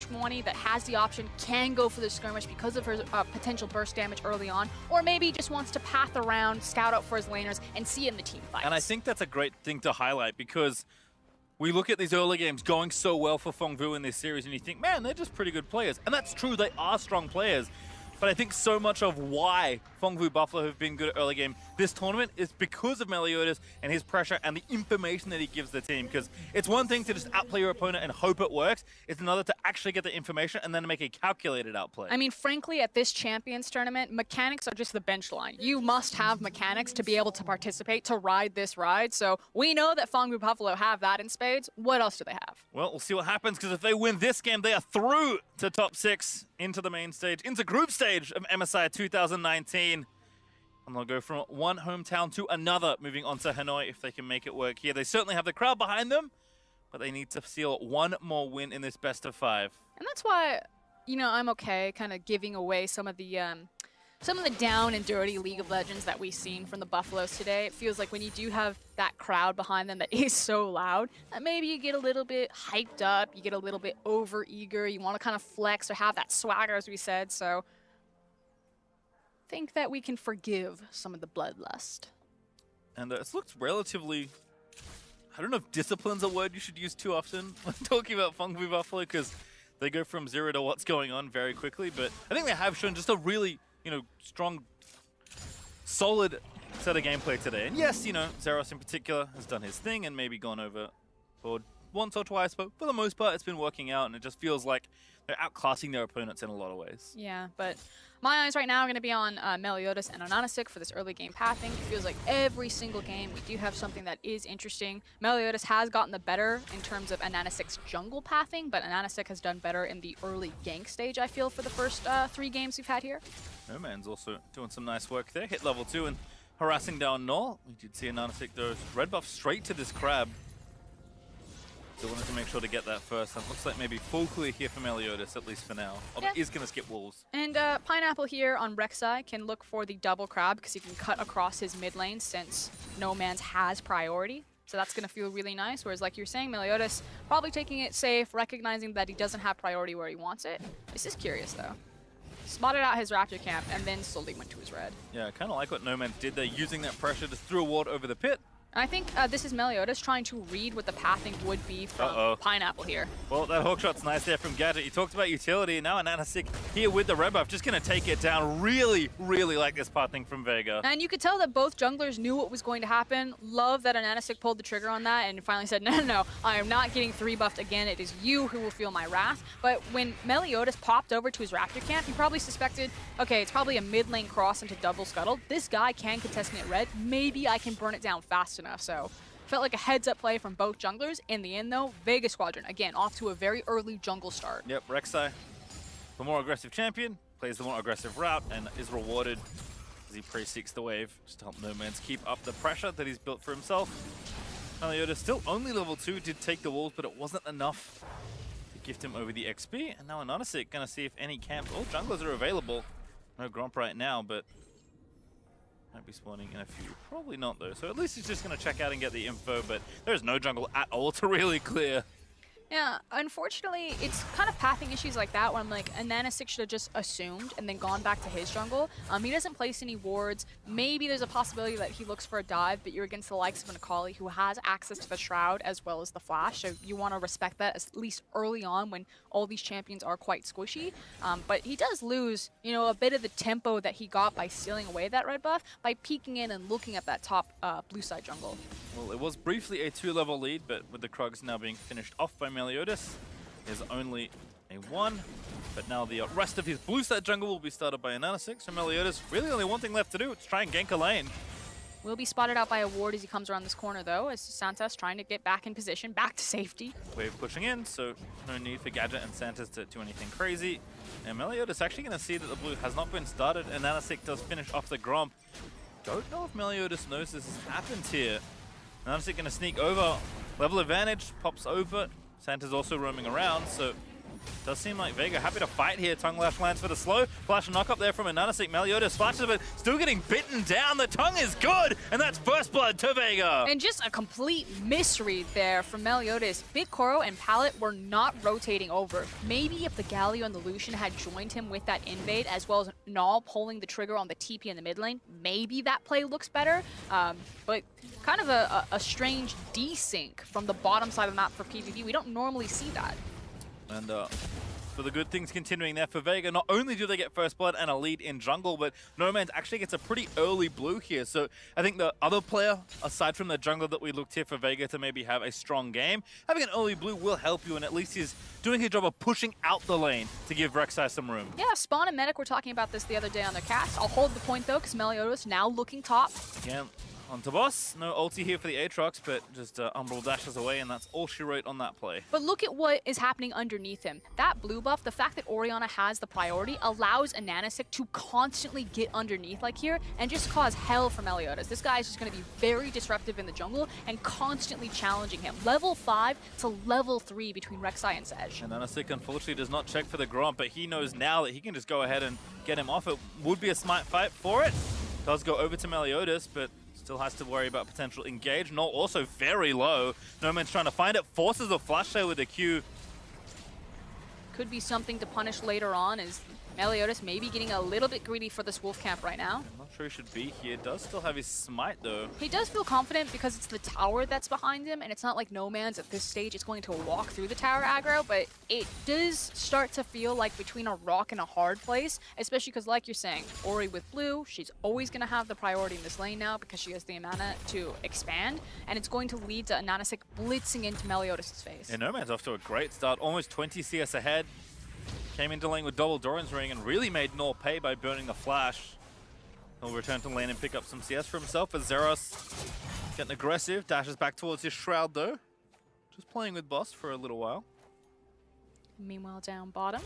Shmwani that has the option can go for the skirmish because of her potential burst damage early on, or maybe just wants to path around, scout out for his laners, and see in the team fights. And I think that's a great thing to highlight because we look at these early games going so well for Fengvu in this series and you think, man, they're just pretty good players. And that's true, they are strong players. But I think so much of why Fengvu Buffalo have been good at early game this tournament is because of Meliodas and his pressure and the information that he gives the team. Because it's one thing to just outplay your opponent and hope it works. It's another to actually get the information and then make a calculated outplay. I mean, frankly, at this Champions tournament, mechanics are just the bench line. You must have mechanics to be able to participate, to ride this ride. So we know that Fengvu Buffalo have that in spades. What else do they have? Well, we'll see what happens, because if they win this game, they are through to top 6, into the main stage, into group stage of MSI 2019. And they'll go from one hometown to another, moving on to Hanoi if they can make it work here. They certainly have the crowd behind them, but they need to seal one more win in this best of 5. And that's why, you know, I'm okay kind of giving away some of the down and dirty League of Legends that we've seen from the Buffaloes today. It feels like when you do have that crowd behind them that is so loud, that maybe you get a little bit hyped up, you get a little bit over-eager, you want to kind of flex or have that swagger, as we said. So I think that we can forgive some of the bloodlust. And it's looked relatively... I don't know if discipline's a word you should use too often when talking about Fengvu Buffalo, because they go from 0 to what's going on very quickly. But I think they have shown just a really, you know, strong, solid set of gameplay today. And yes, you know, Zeros in particular has done his thing and maybe gone overboard once or twice, but for the most part, it's been working out, and it just feels like they're outclassing their opponents in a lot of ways. Yeah, but my eyes right now are going to be on Meliodas and Ananasik for this early game pathing. It feels like every single game we do have something that is interesting. Meliodas has gotten the better in terms of Ananasik's jungle pathing, but Ananasik has done better in the early gank stage, I feel, for the first 3 games we've had here. No Man's also doing some nice work there. Hit level 2 and harassing down Null. We did see Ananasik throw red buff straight to this crab. Still wanted to make sure to get that first. And it looks like maybe full clear here for Meliodas, at least for now. Although he is going to skip walls. And Pineapple here on Rek'Sai can look for the double crab because he can cut across his mid lane since No Man's has priority. So that's going to feel really nice. Whereas, like you're saying, Meliodas probably taking it safe, recognizing that he doesn't have priority where he wants it. This is curious, though. Spotted out his Raptor camp and then slowly went to his red. Yeah, I kind of like what No Man's did there, using that pressure, just threw a ward over the pit. I think this is Meliodas trying to read what the pathing would be from Pineapple here. Well, that hook shot's nice there from Gadget. He talked about utility, and now Ananasik here with the red buff, just going to take it down. Really, really like this pathing from Vega. And you could tell that both junglers knew what was going to happen. Love that Ananasik pulled the trigger on that and finally said, no, I am not getting 3-buffed again. It is you who will feel my wrath. But when Meliodas popped over to his Raptor camp, he probably suspected, okay, it's probably a mid lane cross into double scuttle. This guy can contest me at red. Maybe I can burn it down fast enough. So felt like a heads-up play from both junglers. In the end, though, Vega Squadron, again, off to a very early jungle start. Yep, Rek'Sai, the more aggressive champion, plays the more aggressive route and is rewarded as he pre-seeks the wave, just to help No Man's keep up the pressure that he's built for himself. Meliodas still only level 2, did take the walls, but it wasn't enough to gift him over the XP. And now Ananasik going to see if any camps or junglers are available. No Gromp right now, but might be spawning in a few. Probably not, though. So at least he's just going to check out and get the info, but there's no jungle at all to really clear. Yeah, unfortunately, it's kind of pathing issues like that where I'm like, Ananasik should have just assumed and then gone back to his jungle. He doesn't place any wards. Maybe there's a possibility that he looks for a dive, but you're against the likes of an Akali who has access to the Shroud as well as the Flash, so you want to respect that at least early on when all these champions are quite squishy. But he does lose, you know, a bit of the tempo that he got by stealing away that red buff by peeking in and looking at that top blue side jungle. Well, it was briefly a 2-level lead, but with the Krugs now being finished off by Meliodas, there's only a 1. But now the rest of his blue side jungle will be started by Ananasik, so Meliodas really only one thing left to do, it's try and gank a lane. Will be spotted out by a ward as he comes around this corner, though, as Santas trying to get back in position, back to safety. Wave pushing in, so no need for Gadget and Santas to do anything crazy. And Meliodas actually going to see that the blue has not been started, and Ananasik does finish off the Gromp. Don't know if Meliodas knows this has happened here. Ananasik going to sneak over. Level advantage, pops over. Santa's also roaming around, so Does seem like Vega happy to fight here. Tongue Lash lands for the slow. Flash knock up there from a Nanasik. Meliodas flashes, but still getting bitten down. The tongue is good, and that's first blood to Vega. And just a complete misread there from Meliodas. Big Koro and Pallet were not rotating over. Maybe if the Galio and the Lucian had joined him with that invade, as well as Null pulling the trigger on the TP in the mid lane, maybe that play looks better. But kind of a strange desync from the bottom side of the map for PVB. We don't normally see that. And for the good things continuing there for Vega, not only do they get first blood and a lead in jungle, but Nomanz actually gets a pretty early blue here. So I think the other player, aside from the jungler that we looked here for Vega to maybe have a strong game, having an early blue will help you, and at least he's doing his job of pushing out the lane to give Rek'Sai some room. Yeah, Spawn and Medic were talking about this the other day on their cast. I'll hold the point though, because Meliodas now looking top. Again, on to boss. No ulti here for the Aatrox, but just Umbral dashes away, and that's all she wrote on that play. But look at what is happening underneath him. That blue buff, the fact that Orianna has the priority, allows a Nanasik to constantly get underneath like here and just cause hell for Meliodas. This guy is just going to be very disruptive in the jungle and constantly challenging him. Level 5 to level 3 between Rek'Sai and Sedge. And Nanasik unfortunately does not check for the Gromp, but he knows now that he can just go ahead and get him off. It would be a smite fight for it. Does go over to Meliodas, but still has to worry about potential engage. Null also very low. Noman's trying to find it. Forces a flash there with a Q. Could be something to punish later on, as Meliodas maybe getting a little bit greedy for this wolf camp right now. I'm not sure he should be here. Does still have his smite though. He does feel confident because it's the tower that's behind him, and it's not like Noman's at this stage is going to walk through the tower aggro, but it does start to feel like between a rock and a hard place, especially because, like you're saying, Ori with blue, she's always going to have the priority in this lane now because she has the mana to expand, and it's going to lead to a Nanasik blitzing into Meliodas' face. And Noman's off to a great start, almost 20 CS ahead. Came into lane with double Doran's ring and really made Null pay by burning the flash. He'll return to lane and pick up some CS for himself as Zeros getting aggressive, dashes back towards his Shroud though. Just playing with boss for a little while. Meanwhile, down bottom,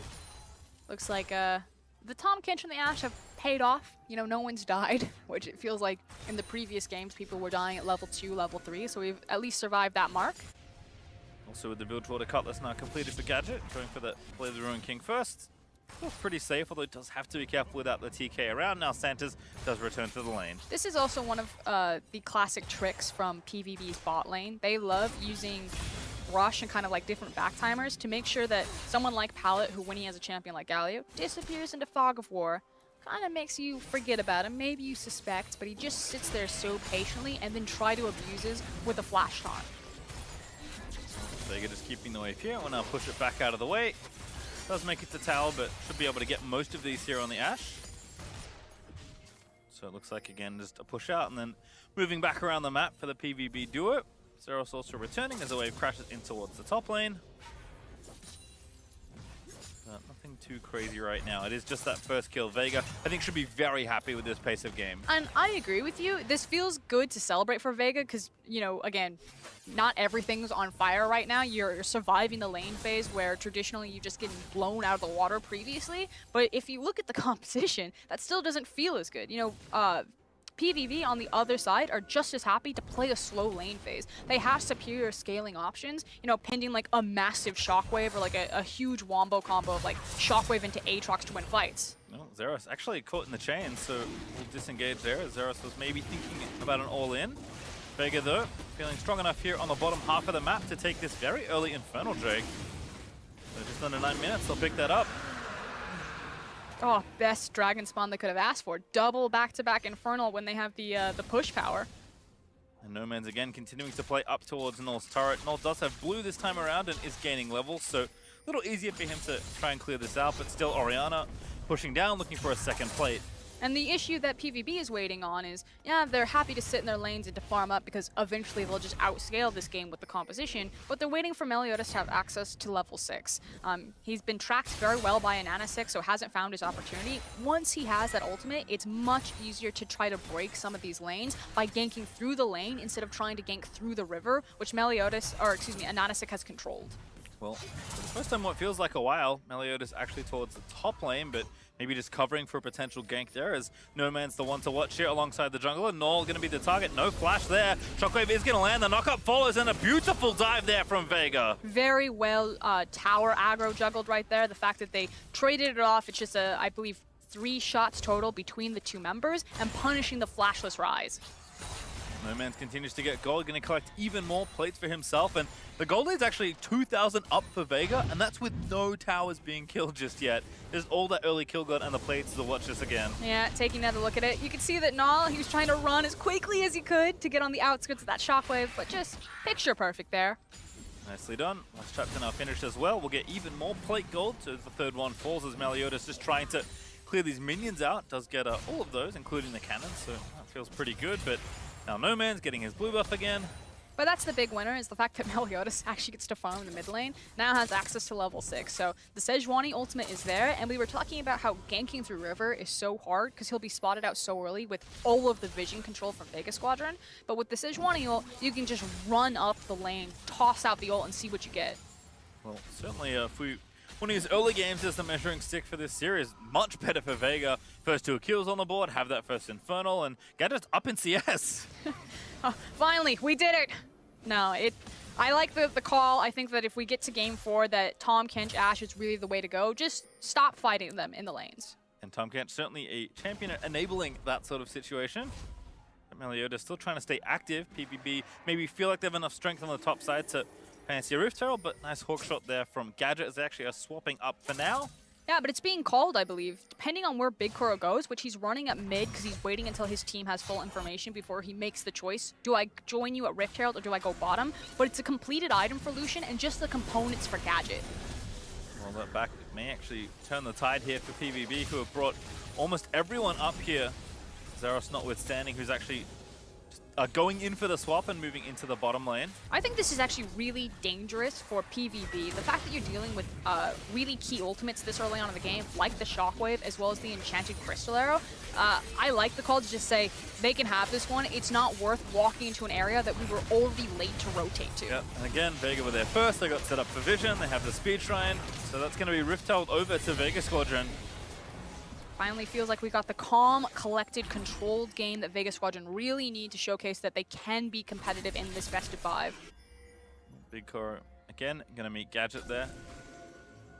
looks like the Tom Kench and the Ashe have paid off. You know, no one's died, which it feels like in the previous games people were dying at level 2, level 3, so we've at least survived that mark. Also with the build toward a Cutlass now completed for Gadget, going for the Play of the Ruined King first. Feels pretty safe, although it does have to be careful without the TK around. Now Santa's does return to the lane. This is also one of the classic tricks from PVB's bot lane. They love using rush and kind of like different back timers to make sure that someone like Pallet, who when he has a champion like Galio, disappears into Fog of War, kind of makes you forget about him. Maybe you suspect, but he just sits there so patiently and then try to abuse with a flash taunt. Vega just keeping the wave here. We'll now push it back out of the way. Does make it to tower, but should be able to get most of these here on the Ashe. So it looks like, again, just a push out and then moving back around the map for the PVB duo. Zeros also returning as the wave crashes in towards the top lane. But nothing too crazy right now. It is just that first kill. Vega, I think, should be very happy with this pace of game. And I agree with you. This feels good to celebrate for Vega because, you know, again, not everything's on fire right now. You're surviving the lane phase where traditionally you just getting blown out of the water previously. But if you look at the composition, that still doesn't feel as good. You know, PVB on the other side are just as happy to play a slow lane phase. They have superior scaling options, you know, pending like a massive shockwave or like a huge wombo combo of like shockwave into Aatrox to win fights. Well, Zeros actually caught in the chain, so we'll disengage there. Zeros was maybe thinking about an all-in. Vega, though, feeling strong enough here on the bottom half of the map to take this very early Infernal Drake. So just under 9 minutes, they'll pick that up. Oh, best Dragon Spawn they could have asked for. Double back-to-back Infernal when they have the push power. And Noman's again continuing to play up towards Null's turret. Null does have blue this time around and is gaining levels, so a little easier for him to try and clear this out, but still Orianna pushing down, looking for a second plate. And the issue that PVB is waiting on is, yeah, they're happy to sit in their lanes and to farm up because eventually they'll just outscale this game with the composition, but they're waiting for Meliodas to have access to level 6. He's been tracked very well by a Nanasik, so hasn't found his opportunity. Once he has that ultimate, it's much easier to try to break some of these lanes by ganking through the lane instead of trying to gank through the river, which Meliodas, or excuse me, a Nanasik has controlled. Well, for the first time what feels like a while, Meliodas actually towards the top lane, but maybe just covering for a potential gank there, as No Man's the one to watch here alongside the jungler. Null going to be the target. No flash there. Shockwave is going to land. The knockup follows, and a beautiful dive there from Vega. Very well tower aggro juggled right there. The fact that they traded it off, it's just, I believe, 3 shots total between the two members, and punishing the flashless Rise. No Man's continues to get gold, going to collect even more plates for himself, and the gold lead's actually 2,000 up for Vega, and that's with no towers being killed just yet. There's all that early kill gun and the plates to watch this again. Yeah, taking another look at it, you can see that Null, he was trying to run as quickly as he could to get on the outskirts of that shockwave, but just picture perfect there. Nicely done. Last chapter now finished as well. We'll get even more plate gold, so the third one falls as Meliodas just trying to clear these minions out. Does get all of those, including the cannons, so that feels pretty good, but now No Man's getting his blue buff again. But that's the big winner, is the fact that Meliodas actually gets to farm in the mid lane, now has access to level 6. So the Sejuani ultimate is there, and we were talking about how ganking through River is so hard because he'll be spotted out so early with all of the vision control from Vega Squadron. But with the Sejuani ult, you can just run up the lane, toss out the ult, and see what you get. Well, certainly if we want to use early games as the measuring stick for this series, much better for Vega. First 2 kills on the board, have that first Infernal, and Gadget's up in CS. Oh, finally, we did it! No, I like the call. I think that if we get to game 4, that Tahm Kench Ashe is really the way to go. Just stop fighting them in the lanes. And Tahm Kench certainly a champion at enabling that sort of situation. Meliodas still trying to stay active. PVB maybe feel like they have enough strength on the top side to fancy a Rift Herald, but nice hawk shot there from Gadget as they actually are swapping up for now. Yeah, but it's being called, I believe, depending on where Big Kuro goes, which he's running at mid because he's waiting until his team has full information before he makes the choice. Do I join you at Rift Herald or do I go bottom? But it's a completed item for Lucian and just the components for Gadget. Well, that back may actually turn the tide here for PVB, who have brought almost everyone up here. Zeros notwithstanding, who's actually going in for the swap and moving into the bottom lane. I think this is actually really dangerous for PvB. The fact that you're dealing with really key ultimates this early on in the game, like the Shockwave as well as the Enchanted Crystal Arrow, I like the call to just say they can have this one. It's not worth walking into an area that we were already late to rotate to. Yep, and again, Vega were there first. They got set up for vision. They have the speed shrine, so that's going to be Rift-Held over to Vega Squadron. Finally feels like we got the calm, collected, controlled game that Vega Squadron really need to showcase that they can be competitive in this best of 5. Big Kuro again, going to meet Gadget there.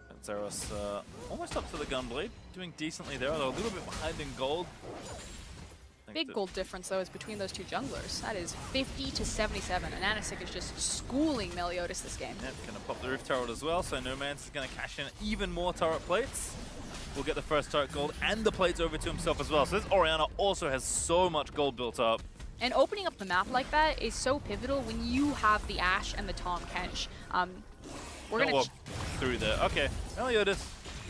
But Zeros almost up to the Gunblade, doing decently there, although a little bit behind in gold. Big gold difference, though, is between those two junglers. That is 50 to 77, and Anasik is just schooling Meliodas this game. Yep, going to pop the Rift Turret as well, so No Man's is going to cash in even more turret plates. We'll get the first turret gold and the plates over to himself as well. So this Orianna also has so much gold built up. And opening up the map like that is so pivotal when you have the Ashe and the Tahm Kench. We're going to walk through there. Okay, Meliodas,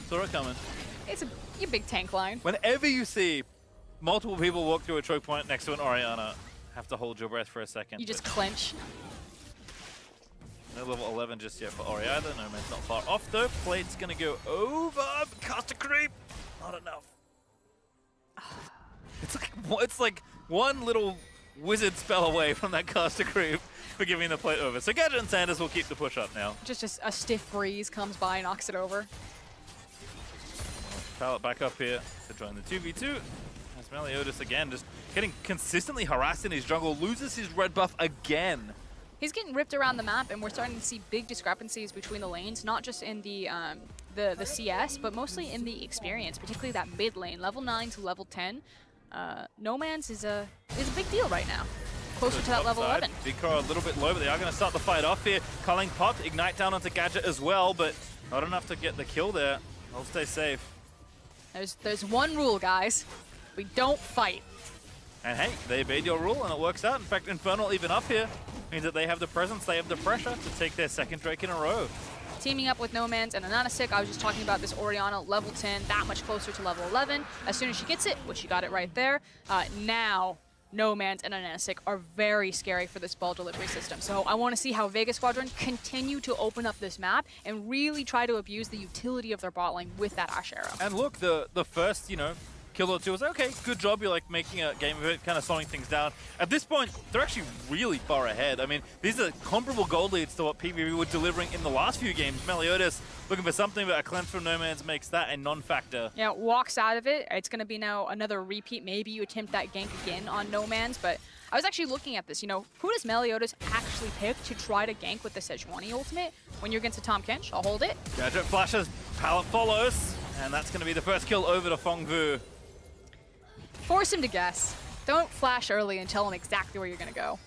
saw it coming. It's a big tank line. Whenever you see multiple people walk through a choke point next to an Orianna, have to hold your breath for a second. You just clench. No level 11 just yet for Ori either. No Man's not far off though. Plate's gonna go over. Caster creep. Not enough. It's like one little wizard spell away from that caster creep for giving the plate over. So Gadget and Sanders will keep the push up now. Just a stiff breeze comes by, knocks it over. Pallet back up here to join the 2v2. As Meliodas again just getting consistently harassed in his jungle. Loses his red buff again. He's getting ripped around the map, and we're starting to see big discrepancies between the lanes, not just in the CS, but mostly in the experience, particularly that mid lane, level 9 to level 10. No Man's is a big deal right now, closer to that level 11. Big Kuro a little bit low, but they are going to start the fight off here. Culling popped, Ignite down onto Gadget as well, but not enough to get the kill there. They'll stay safe. There's one rule, guys. We don't fight. And hey, they obeyed your rule and it works out. In fact, Infernal even up here means that they have the presence, they have the pressure to take their second Drake in a row. Teaming up with No Man's and Ananasik, I was just talking about this Orianna, level 10, that much closer to level 11. As soon as she gets it, which she got it right there, now No Man's and Ananasik are very scary for this ball delivery system. So I want to see how Vega Squadron continue to open up this map and really try to abuse the utility of their bot lane with that Ashe Arrow. And look, the first, kill or two. I was like, okay, good job. You're like making a game of it, kind of slowing things down. At this point, they're actually really far ahead. I mean, these are comparable gold leads to what PVB were delivering in the last few games. Meliodas looking for something, but a cleanse from No Man's makes that a non-factor. Yeah, walks out of it. It's going to be now another repeat. Maybe you attempt that gank again on No Man's, but I was actually looking at this. You know, who does Meliodas actually pick to try to gank with the Sejuani ultimate when you're against a Tahm Kench? I'll hold it. Gadget flashes, pallet follows, and that's going to be the first kill over to Feng Vu. Force him to guess. Don't flash early and tell him exactly where you're going to go.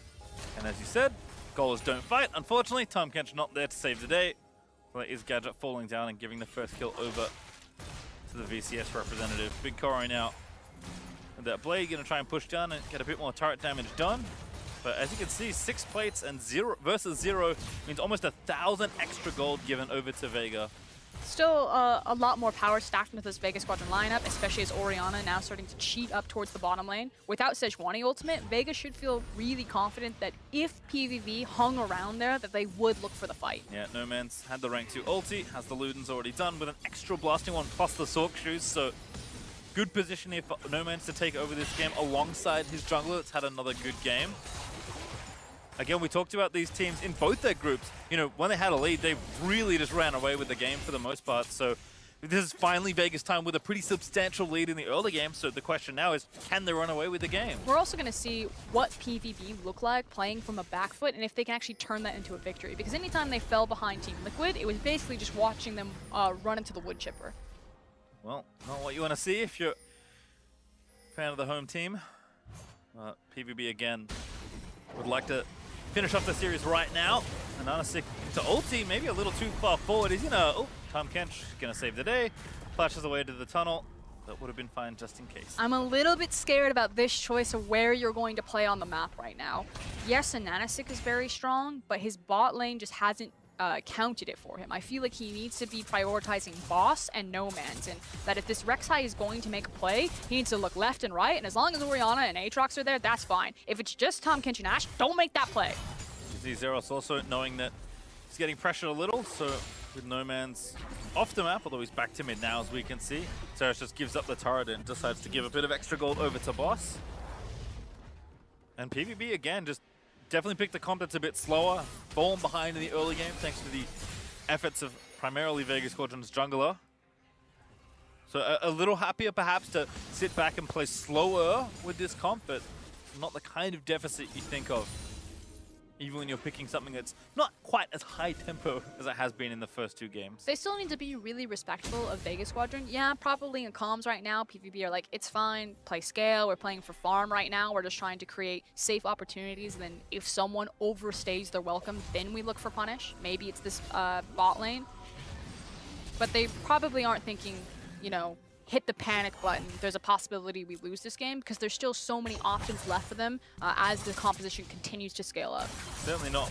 And as you said, goalers don't fight. Unfortunately, Tahm Kench not there to save the day. So that is Gadget falling down and giving the first kill over to the VCS representative. Big Koro now. And that Blade going to try and push down and get a bit more turret damage done. But as you can see, 6 plates and 0 versus 0 means almost 1,000 extra gold given over to Vega. Still a lot more power stacked into this Vega Squadron lineup, especially as Orianna now starting to cheat up towards the bottom lane. Without Sejuani ultimate, Vega should feel really confident that if PVB hung around there, that they would look for the fight. Yeah, No Man's had the rank 2 ulti, has the Luden's already done with an extra blasting one plus the Sork shoes, so good position here for No Man's to take over this game alongside his jungler that's had another good game. Again, we talked about these teams in both their groups. You know, when they had a lead, they really just ran away with the game for the most part. So this is finally Vega's time with a pretty substantial lead in the early game. So the question now is, can they run away with the game? We're also going to see what PVB look like playing from a back foot and if they can actually turn that into a victory. Because anytime they fell behind Team Liquid, it was basically just watching them run into the wood chipper. Well, not what you want to see if you're a fan of the home team. PVB again would like to finish off the series right now. And Anasik to ulti, maybe a little too far forward. He's gonna, oh, Tahm Kench gonna save the day. Flashes away to the tunnel. That would have been fine just in case. I'm a little bit scared about this choice of where you're going to play on the map right now. Yes, Anasik is very strong, but his bot lane just hasn't counted it for him. I feel like he needs to be prioritizing boss and No Man's, and that if this Rek'Sai is going to make a play, he needs to look left and right, and as long as Orianna and Aatrox are there, that's fine. If it's just Tahm Kench and Ashe, don't make that play. You see Zeros also knowing that he's getting pressured a little, so with No Man's off the map, although he's back to mid now as we can see, Zeros just gives up the turret and decides to give a bit of extra gold over to boss. And PVB again just definitely picked the comp that's a bit slower, fallen behind in the early game thanks to the efforts of primarily Vega Squadron's jungler. So a little happier perhaps to sit back and play slower with this comp, but not the kind of deficit you think of, even when you're picking something that's not quite as high tempo as it has been in the first 2 games. They still need to be really respectful of Vega Squadron. Yeah, probably in comms right now, PvP are like, it's fine, play scale, we're playing for farm right now, we're just trying to create safe opportunities, and then if someone overstays their welcome, then we look for punish. Maybe it's this bot lane. But they probably aren't thinking, you know, hit the panic button, there's a possibility we lose this game, because there's still so many options left for them as the composition continues to scale up. Certainly not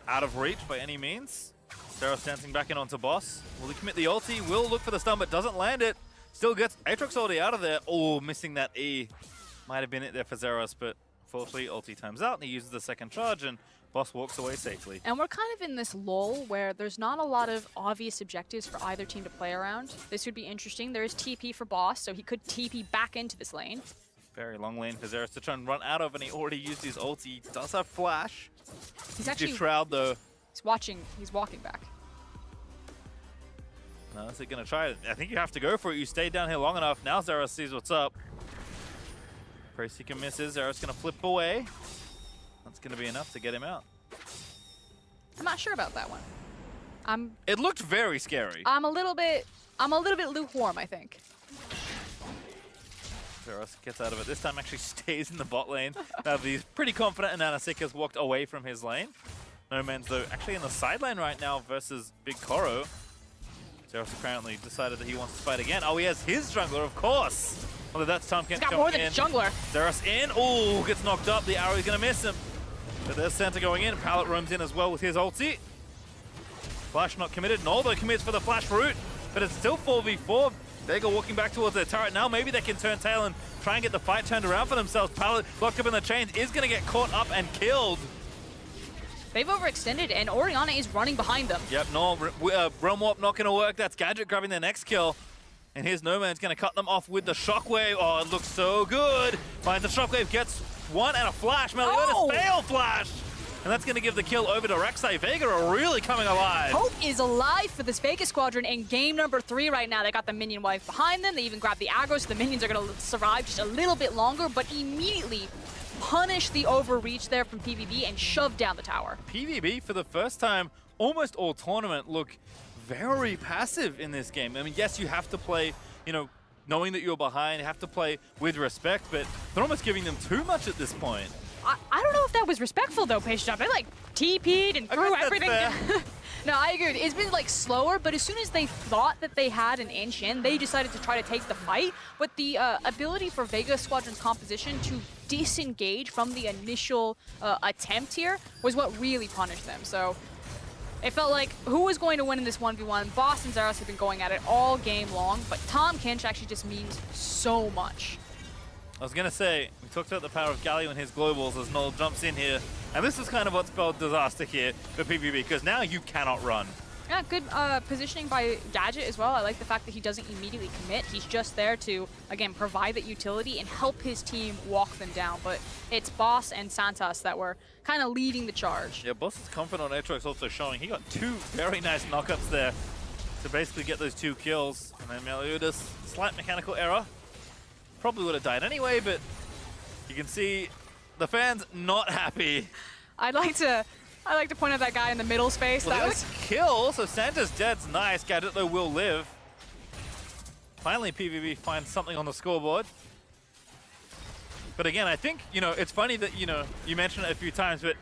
out of reach by any means. Zeros dancing back in onto boss. Will he commit the ulti? Will look for the stun, but doesn't land it. Still gets Aatrox already out of there. Oh, missing that E. Might have been it there for Zeros, but fortunately ulti times out and he uses the second charge and boss walks away safely. And we're kind of in this lull where there's not a lot of obvious objectives for either team to play around. This would be interesting. There is TP for boss, so he could TP back into this lane. Very long lane for Zeros to try and run out of, and he already used his ulti. He does have flash. He's actually Shroud though. He's watching. He's walking back. No, is it gonna try it? I think you have to go for it. You stayed down here long enough. Now Zeros sees what's up. Prayseeker misses. Zeros gonna flip away. That's gonna be enough to get him out. I'm not sure about that one. It looked very scary. I'm a little bit lukewarm, I think. Zeros gets out of it. This time actually stays in the bot lane. Now he's pretty confident, and Anasik has walked away from his lane. No Man's though actually in the side lane right now versus Big Koro. Zeros apparently decided that he wants to fight again. Oh, he has his jungler, of course. Although that's Tahm Kench. He's got more than a jungler. Zeros in. Oh, gets knocked up. The arrow's gonna miss him. But there's Santa going in. Pallet roams in as well with his ulti. Flash not committed. Noldo commits for the flash route, but it's still 4v4. Vega walking back towards their turret now. Maybe they can turn tail and try and get the fight turned around for themselves. Pallet locked up in the chains is going to get caught up and killed. They've overextended, and Orianna is running behind them. Yep, no, Realm Warp not going to work. That's Gadget grabbing their next kill. And here's No Man's going to cut them off with the Shockwave. Oh, it looks so good. Finds the Shockwave, gets one and a flash. Meliodas fail flash. And that's going to give the kill over to Rek'Sai. Vega are really coming alive. Hope is alive for this Vega Squadron in game number 3 right now. They got the minion wave behind them. They even grabbed the aggro, so the minions are going to survive just a little bit longer, but immediately punish the overreach there from PVB and shove down the tower. PVB, for the first time, almost all tournament, look very passive in this game. I mean, yes, you have to play, you know, knowing that you're behind, you have to play with respect, but they're almost giving them too much at this point. I don't know if that was respectful though, Patient. They like TP'd and threw everything down. No, I agree. It's been like slower, but as soon as they thought that they had an inch in, they decided to try to take the fight. But the ability for Vega Squadron's composition to disengage from the initial attempt here was what really punished them. So it felt like who was going to win in this 1v1? Boss and Zeros have been going at it all game long, but Tahm Kench actually just means so much. I was going to say, we talked about the power of Galio and his globals as Noel jumps in here. And this is kind of what spelled disaster here for PVB, because now you cannot run. Yeah, good positioning by Gadget as well. I like the fact that he doesn't immediately commit. He's just there to, again, provide that utility and help his team walk them down. But it's Boss and Santos that were kind of leading the charge. Yeah, Boss's comfort on Aatrox also showing. He got 2 very nice knockups there to basically get those 2 kills. And then Meliodas, slight mechanical error. Probably would have died anyway, but you can see the fans not happy. I like to point out that guy in the middle space. Well, that was kill, so Santa's dead's nice. Gadget though will live. Finally, PVB finds something on the scoreboard. But again, I think, you know, it's funny that, you know, you mentioned it a few times, but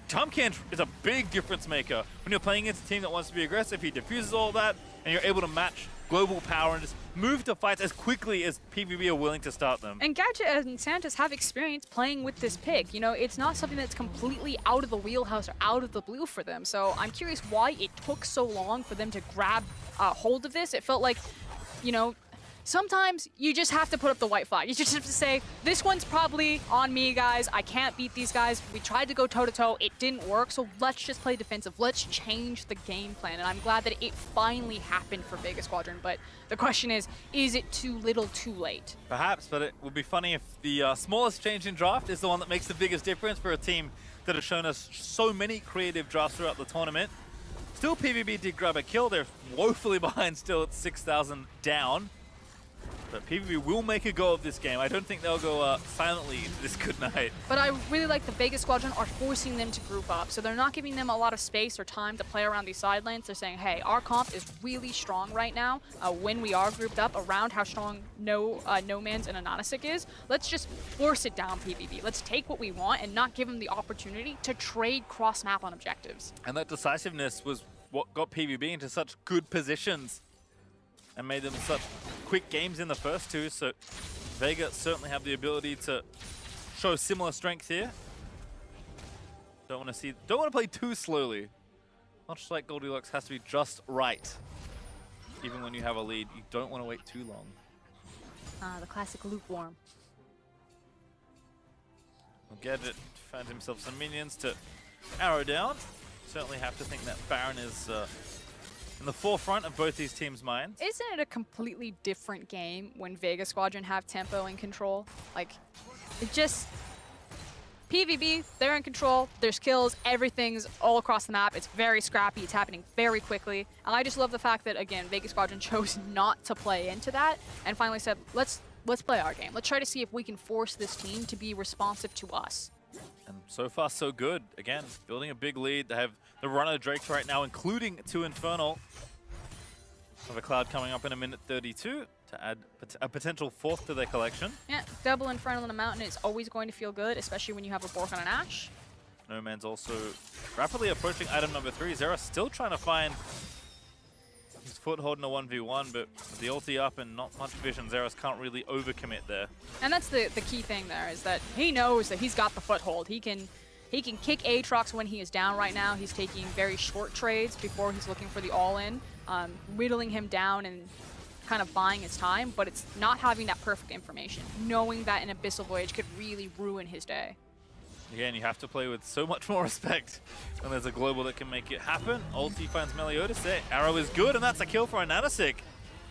Tahm Kench is a big difference maker. When you're playing against a team that wants to be aggressive, he diffuses all that, and you're able to match global power and just move to fights as quickly as PVB are willing to start them. And Gadget and Santos have experience playing with this pick. You know, it's not something that's completely out of the wheelhouse or out of the blue for them. So I'm curious why it took so long for them to grab hold of this. It felt like, you know, sometimes you just have to put up the white flag. You just have to say, this one's probably on me, guys. I can't beat these guys. We tried to go toe-to-toe. It didn't work, so let's just play defensive. Let's change the game plan. And I'm glad that it finally happened for Vega Squadron. But the question is it too little too late? Perhaps, but it would be funny if the smallest change in draft is the one that makes the biggest difference for a team that has shown us so many creative drafts throughout the tournament. Still, PVB did grab a kill. They're woefully behind still at 6,000 down. But PVB will make a go of this game. I don't think they'll go silently into this good night. But I really like the Vega Squadron are forcing them to group up. So they're not giving them a lot of space or time to play around these side lanes. They're saying, hey, our comp is really strong right now when we are grouped up around how strong No Man's and Anonisic is. Let's just force it down, PVB. Let's take what we want and not give them the opportunity to trade cross-map on objectives. And that decisiveness was what got PVB into such good positions and made them such quick games in the first 2, so Vega certainly have the ability to show similar strength here. Don't want to play too slowly. Much like Goldilocks has to be just right. Even when you have a lead, you don't want to wait too long. The classic lukewarm. Well, Gadget finds himself some minions to arrow down. Certainly have to think that Baron is in the forefront of both these teams' minds. Isn't it a completely different game when Vega Squadron have tempo and control? Like, it just... PVB, they're in control, there's kills, everything's all across the map, it's very scrappy, it's happening very quickly. And I just love the fact that, again, Vega Squadron chose not to play into that and finally said, let's play our game. Let's try to see if we can force this team to be responsive to us. And so far, so good. Again, building a big lead. They have the run of Drakes right now, including 2 Infernal. Have a Cloud coming up in a minute 32 to add a potential 4th to their collection. Yeah, double Infernal in a Mountain is always going to feel good, especially when you have a Bork on an Ashe. No Man's also rapidly approaching item number 3. Zera still trying to find his foothold in a 1v1, but with the ulti up and not much vision, Zeros can't really overcommit there. And that's the key thing there, is that he knows that he's got the foothold. He can kick Aatrox when he is down right now. He's taking very short trades before he's looking for the all-in, whittling him down and kind of buying his time, but it's not having that perfect information, knowing that an Abyssal Voyage could really ruin his day. Again, you have to play with so much more respect when there's a global that can make it happen. Ulti finds Meliodas there. Arrow is good, and that's a kill for Anonisic.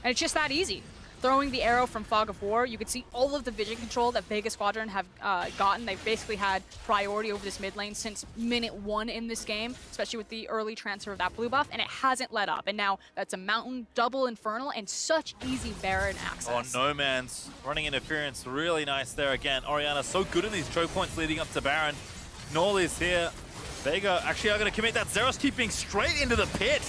And it's just that easy. throwing the arrow from Fog of War, you could see all of the vision control that Vega Squadron have gotten. They've basically had priority over this mid lane since minute 1 in this game, especially with the early transfer of that blue buff, and it hasn't let up. And now that's a Mountain, double Infernal, and such easy Baron access. Oh, No Man's running interference. Really nice there again. Orianna so good in these choke points leading up to Baron. Null is here. Vega actually are going to commit that. Zeros keeping straight into the pit.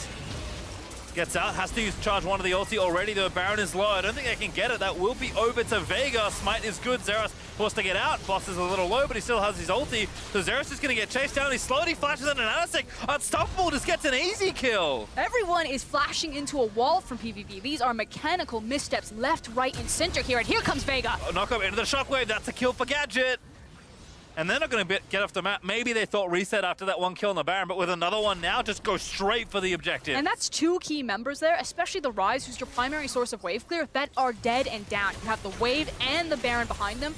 Gets out, has to use charge 1 of the ulti already, though Baron is low. I don't think they can get it. That will be over to Vega. Smite is good. Zeros forced to get out. Boss is a little low, but he still has his ulti. So Zeros is going to get chased down. He slowly flashes in an Anasik. Unstoppable just gets an easy kill. Everyone is flashing into a wall from PVB. These are mechanical missteps left, right, and center here. And here comes Vega. Knock up into the shockwave. That's a kill for Gadget. And they're not going to get off the map. Maybe they thought reset after that one kill on the Baron, but with another one now, just go straight for the objective. And that's 2 key members there, especially the Ryze, who's your primary source of wave clear, that are dead and down. You have the wave and the Baron behind them.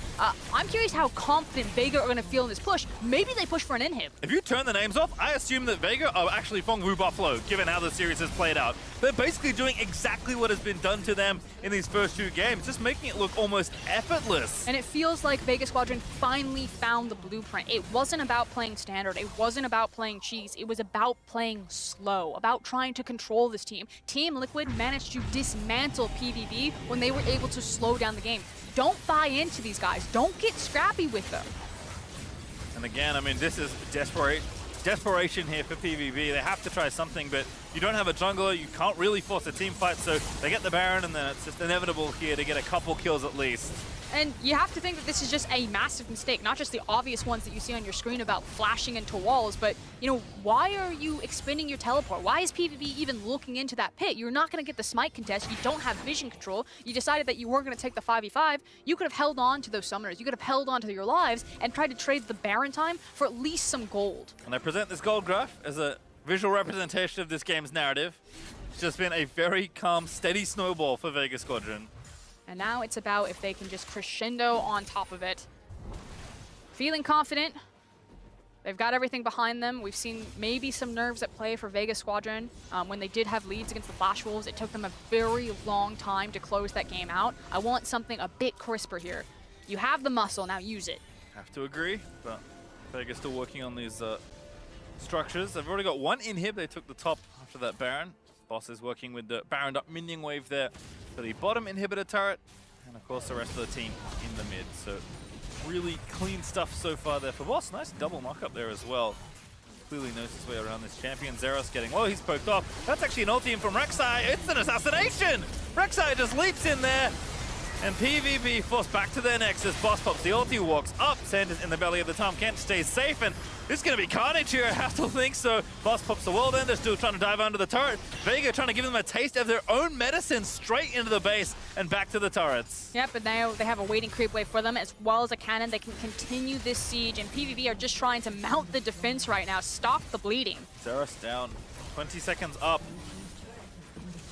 I'm curious how confident Vega are going to feel in this push. Maybe they push for an inhib. If you turn the names off, I assume that Vega are actually Feng Wu Buffalo, given how the series has played out. They're basically doing exactly what has been done to them in these first 2 games, just making it look almost effortless. And it feels like Vega Squadron finally found the blueprint. It wasn't about playing standard. It wasn't about playing cheese. It was about playing slow, about trying to control this team. Team Liquid managed to dismantle PVB when they were able to slow down the game. Don't buy into these guys. Don't get scrappy with them. And again, I mean, this is desperation here for PVB. They have to try something, but you don't have a jungler. You can't really force a team fight, so they get the Baron, and then it's just inevitable here to get a couple kills at least. And you have to think that this is just a massive mistake, not just the obvious ones that you see on your screen about flashing into walls, but, you know, why are you expending your teleport? Why is PVB even looking into that pit? You're not going to get the smite contest. You don't have vision control. You decided that you weren't going to take the 5v5. You could have held on to those summoners. You could have held on to your lives and tried to trade the Baron time for at least some gold. And I present this gold graph as a visual representation of this game's narrative. It's just been a very calm, steady snowball for Vega Squadron. And now it's about if they can just crescendo on top of it. Feeling confident. They've got everything behind them. We've seen maybe some nerves at play for Vega Squadron. When they did have leads against the Flash Wolves, it took them a very long time to close that game out. I want something a bit crisper here. You have the muscle, now use it. Have to agree, but Vega's still working on these structures. They've already got 1 inhib. They took the top after that Baron. Boss is working with the Baron up minion wave there for the bottom inhibitor turret, and of course the rest of the team in the mid. So really clean stuff so far there for Boss. Nice double knock up there as well. Clearly knows his way around this champion. Zeros getting low, he's poked off. That's actually an ulti in from Rek'Sai. It's an assassination! Rek'Sai just leaps in there, and PVB forced back to their nexus. Boss pops the ulti, walks up, Sanders in the belly of the Tom Kent stays safe, and this is going to be carnage here, I have to think so. Boss pops the world ender, still trying to dive under the turret. Vega trying to give them a taste of their own medicine straight into the base and back to the turrets. Yep, but now they have a waiting creep wave for them as well as a cannon. They can continue this siege, and PVB are just trying to mount the defense right now, stop the bleeding. Zeros down, 20 seconds up.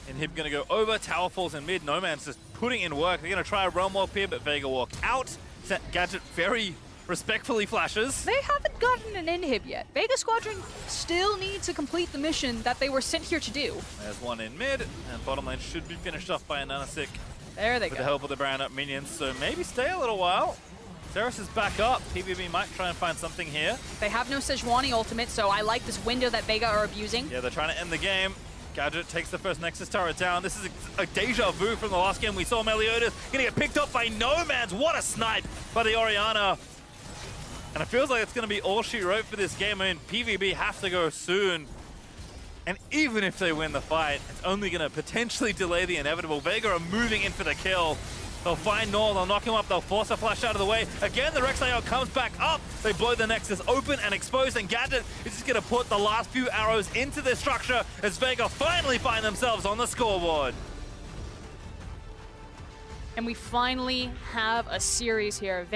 Inhib going to go over, tower falls in mid. No Man's just putting in work. They're going to try a realm warp here, but Vega walk out. Gadget very respectfully flashes. They haven't gotten an inhib yet. Vega Squadron still need to complete the mission that they were sent here to do. There's one in mid, and bottom lane should be finished off by a Nanasik. There they go. With the help of the Baron up minions, so maybe stay a little while. Zeros is back up. PVB might try and find something here. They have no Sejuani ultimate, so I like this window that Vega are abusing. Yeah, they're trying to end the game. Gadget takes the first Nexus turret down. This is a deja vu from the last game. We saw Meliodas gonna get picked up by No Man's. What a snipe by the Orianna. And it feels like it's gonna be all she wrote for this game. I mean, PVB have to go soon. And even if they win the fight, it's only gonna potentially delay the inevitable. Vega are moving in for the kill. They'll find Null, they'll knock him up, they'll force a flash out of the way. Again, the Rek'Sai comes back up. They blow the Nexus open and exposed, and Gadget is just gonna put the last few arrows into their structure as Vega finally find themselves on the scoreboard. And we finally have a series here.